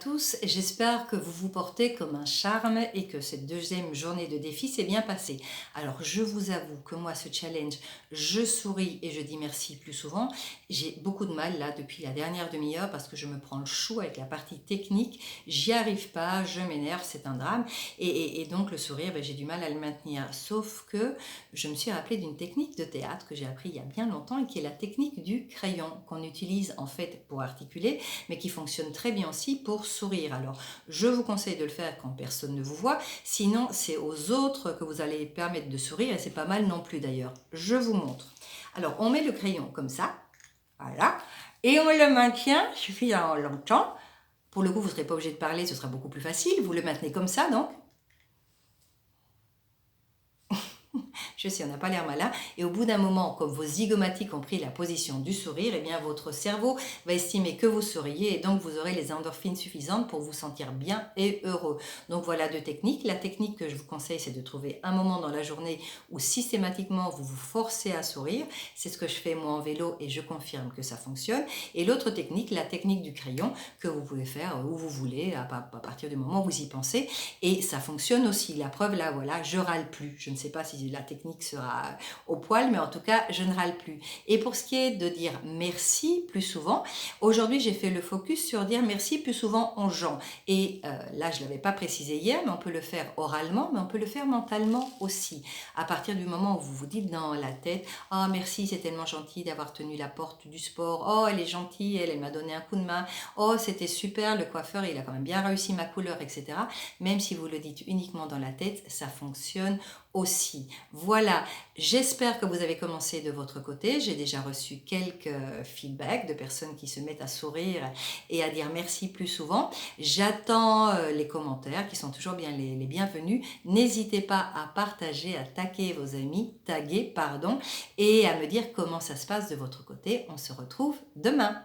Tous, j'espère que vous vous portez comme un charme et que cette deuxième journée de défi s'est bien passée. Alors je vous avoue que moi ce challenge, je souris et je dis merci plus souvent. J'ai beaucoup de mal là depuis la dernière demi-heure parce que je me prends le chou avec la partie technique. J'y arrive pas, je m'énerve, c'est un drame. Et donc le sourire, j'ai du mal à le maintenir. Sauf que je me suis rappelé d'une technique de théâtre que j'ai appris il y a bien longtemps et qui est la technique du crayon qu'on utilise en fait pour articuler mais qui fonctionne très bien aussi pour sourire. Alors, je vous conseille de le faire quand personne ne vous voit, sinon c'est aux autres que vous allez permettre de sourire et c'est pas mal non plus d'ailleurs. Je vous montre. Alors, on met le crayon comme ça, voilà, et on le maintient suffisamment longtemps. Pour le coup, vous ne serez pas obligé de parler, ce sera beaucoup plus facile. Vous le maintenez comme ça, donc. Je sais, on n'a pas l'air malin. Et au bout d'un moment, comme vos zygomatiques ont pris la position du sourire, eh bien votre cerveau va estimer que vous souriez et donc vous aurez les endorphines suffisantes pour vous sentir bien et heureux. Donc voilà deux techniques. La technique que je vous conseille, c'est de trouver un moment dans la journée où systématiquement vous vous forcez à sourire. C'est ce que je fais moi en vélo et je confirme que ça fonctionne. Et l'autre technique, la technique du crayon, que vous pouvez faire où vous voulez, à partir du moment où vous y pensez. Et ça fonctionne aussi. La preuve, là, voilà, je râle plus. Je ne sais pas si la technique sera au poil, mais en tout cas, je ne râle plus. Et pour ce qui est de dire merci plus souvent, aujourd'hui, j'ai fait le focus sur dire merci plus souvent aux gens. Et là, je ne l'avais pas précisé hier, mais on peut le faire oralement, mais on peut le faire mentalement aussi. À partir du moment où vous vous dites dans la tête, « Oh, merci, c'est tellement gentil d'avoir tenu la porte du sport. Oh, elle est gentille, elle m'a donné un coup de main. Oh, c'était super, le coiffeur, il a quand même bien réussi ma couleur, etc. » Même si vous le dites uniquement dans la tête, ça fonctionne aussi. Voilà, j'espère que vous avez commencé de votre côté. J'ai déjà reçu quelques feedbacks de personnes qui se mettent à sourire et à dire merci plus souvent. J'attends les commentaires qui sont toujours bien les bienvenus. N'hésitez pas à partager, à taguer, pardon, et à me dire comment ça se passe de votre côté. On se retrouve demain.